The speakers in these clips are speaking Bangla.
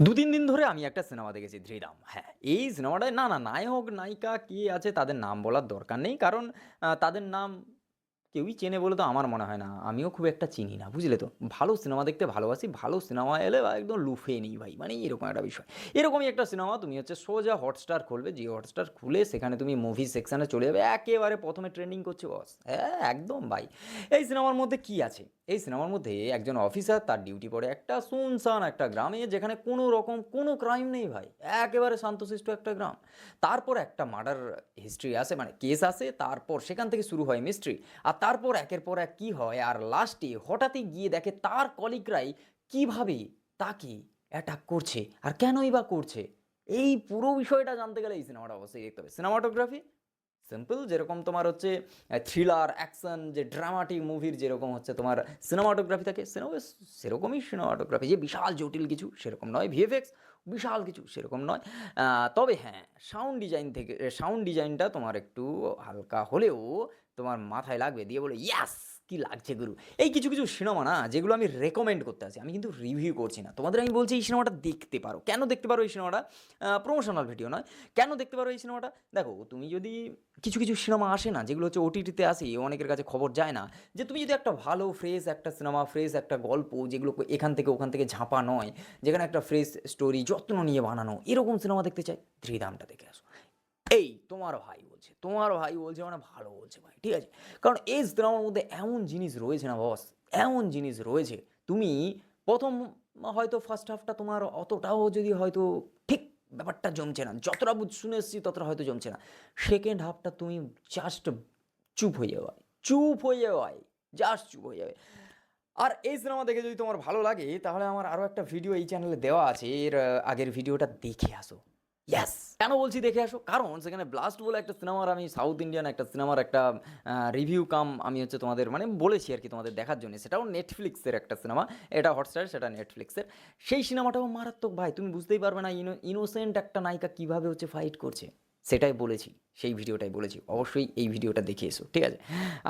২-৩ দিন ধরে আমি একটা সিনেমা দেখেছি 'ধৃঢ়াম'। হ্যাঁ, এই সিনেমাটায় না নায়ক, নায়িকা কে আছে তাদের নাম বলার দরকার নেই। কারণ তাদের নাম কেউই চেনে বলে তো আমার মনে হয় না। আমিও খুব একটা চিনি না, বুঝলে তো? ভালো সিনেমা দেখতে ভালোবাসি। ভালো সিনেমা এলে একদম লুফে নিই ভাই। মানে এরকম একটা বিষয়। এরকমই একটা সিনেমা তুমি হচ্ছে সোজা হটস্টার খুলবে। জিও হটস্টার খুলে সেখানে তুমি মুভি সেকশনে চলে যাবে। একেবারে ১ম এ ট্রেন্ডিং করছে বস। হ্যাঁ, একদম ভাই। এই সিনেমার মধ্যে কি আছে? এই সিনেমার মধ্যে একজন অফিসার তার ডিউটি পড়ে একটা সুনসান একটা গ্রামে যেখানে কোনো রকম কোনো ক্রাইম নেই ভাই। একেবারে শান্তশিষ্ট একটা গ্রাম। তারপর একটা মার্ডার হিস্ট্রি আসে মানে কেস আসে তারপর সেখান থেকে শুরু হয় মিস্ট্রি। আর তারপর একের পর এক কী হয় আর লাস্টে হঠাৎই গিয়ে দেখে তার কলিগরাই কীভাবে তাকে অ্যাটাক করছে আর কেনই বা করছে। এই পুরো বিষয়টা জানতে গেলে এই সিনেমাটা অবশ্যই দেখতে হবে। সিনেমাটোগ্রাফি সিম্পল যেরকম তোমার হচ্ছে থ্রিলার, অ্যাকশন যে ড্রামাটিক মুভির যেরকম হচ্ছে তোমার সিনেমাটোগ্রাফি থাকে সেরকমই সিনেমাটোগ্রাফি যে বিশাল জটিল কিছু সেরকম নয়। ভিএফএক্স বিশাল কিছু সেরকম নয়। তবে হ্যাঁ, সাউন্ড ডিজাইনটা তোমার একটু হালকা হলেও তোমার মাথায় লাগবে দিয়ে বলে ইয়াস কি লাগছে গুরু। এই কিছু সিনেমা না যেগুলো আমি রেকমেন্ড করতে আছি, আমি কিন্তু রিভিউ করছি না, তোমাদের আমি বলছি এই সিনেমাটা দেখতে পারো। কেন দেখতে পারো এই সিনেমাটা? প্রমোশনাল ভিডিও নয়। কেন দেখতে পারো এই সিনেমাটা? দেখো তুমি যদি কিছু সিনেমা আসে না যেগুলো হচ্ছে ওটিটিতে আসে অনেকের কাছে খবর যায় না, যে তুমি যদি একটা ভালো ফ্রেশ একটা সিনেমা ফ্রেশ একটা গল্প যেগুলো এখান থেকে ওখান থেকে ঝাঁপা নয়, যেখানে একটা ফ্রেশ স্টোরি যত্ন নিয়ে বানানো এরকম সিনেমা দেখতে চাই, ধৃধামটা দেখে আসো। এই তোমার ভাই বলছে মানে ভালো বলছে ভাই, ঠিক আছে? কারণ এই সিনেমার মধ্যে এমন জিনিস রয়েছে না বস, এমন জিনিস রয়েছে তুমি প্রথম হয়তো ফার্স্ট হাফটা তোমার অতটাও যদি হয়তো ঠিক ব্যাপারটা জমছে না, যতটা শুনে এসেছি ততটা হয়তো জমছে না। সেকেন্ড হাফটা তুমি জাস্ট চুপ হয়ে যাবে ভাই, চুপ হয়ে যাবে ভাই, জাস্ট চুপ হয়ে যাবে। আর এই সিনেমা দেখে যদি তোমার ভালো লাগে তাহলে আমার আরও একটা ভিডিও এই চ্যানেলে দেওয়া আছে, এর আগের ভিডিওটা দেখে আসো। ইয়াস! কেন বলছি দেখে আসো? কারণ সেখানে 'ব্লাস্ট' বলে একটা সিনেমার আমি সাউথ ইন্ডিয়ান একটা সিনেমার একটা রিভিউ কাম আমি হচ্ছে তোমাদের মানে বলেছি আরকি তোমাদের দেখার জন্য। সেটাও নেটফ্লিক্সের একটা সিনেমা। এটা হটস্টার, সেটা নেটফ্লিক্সের। সেই সিনেমাটাও মারাত্মক ভাই। তুমি বুঝতেই পারবে না ইনোসেন্ট একটা নায়িকা কিভাবে হচ্ছে ফাইট করছে। সেটাই বলেছি। সেই ভিডিওটাই বলেছি। অবশ্যই এই ভিডিওটা দেখে এসো। ঠিক আছে?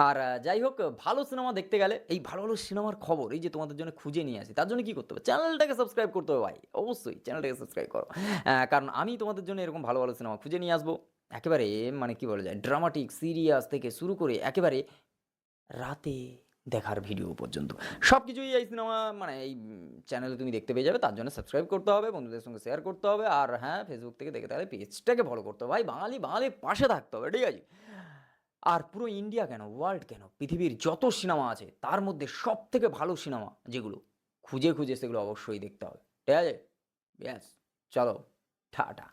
আর যাই হোক ভালো সিনেমা দেখতে গেলে এই ভালো সিনেমার খবর এই যে তোমাদের জন্য খুঁজে নিয়ে আসি। তার জন্য কি করতে হবে? চ্যানেলটাকে সাবস্ক্রাইব করতে হবে ভাই। অবশ্যই চ্যানেলটাকে সাবস্ক্রাইব করো। কারণ আমি তোমাদের জন্য এরকম ভালো সিনেমা খুঁজে নিয়ে আসবো। একেবারে মানে কি বলা যায় ড্রামাটিক, সিরিয়াস থেকে শুরু করে একেবারে রাতে দেখার ভিডিও পর্যন্ত। সবকিছুই এই সিনেমা মানে এই চ্যানেলে তুমি দেখতে পেয়ে যাবে। তার জন্য সাবস্ক্রাইব করতে হবে, বন্ধুদের সঙ্গে শেয়ার করতে হবে। আর হ্যাঁ, Facebook থেকে দেখে থাকলে পেজটাকে ফলো করতে হবে। ভাই বাঙালির পাশে থাকতে হবে। ঠিক আছে? আর পুরো ইন্ডিয়া কেন, ওয়ার্ল্ড কেন, পৃথিবীর যত সিনেমা আছে তার মধ্যে সবথেকে ভালো সিনেমা যেগুলো খুঁজে সেগুলো অবশ্যই দেখতে হবে। ঠিক আছে? ব্যাস চলো টাটা।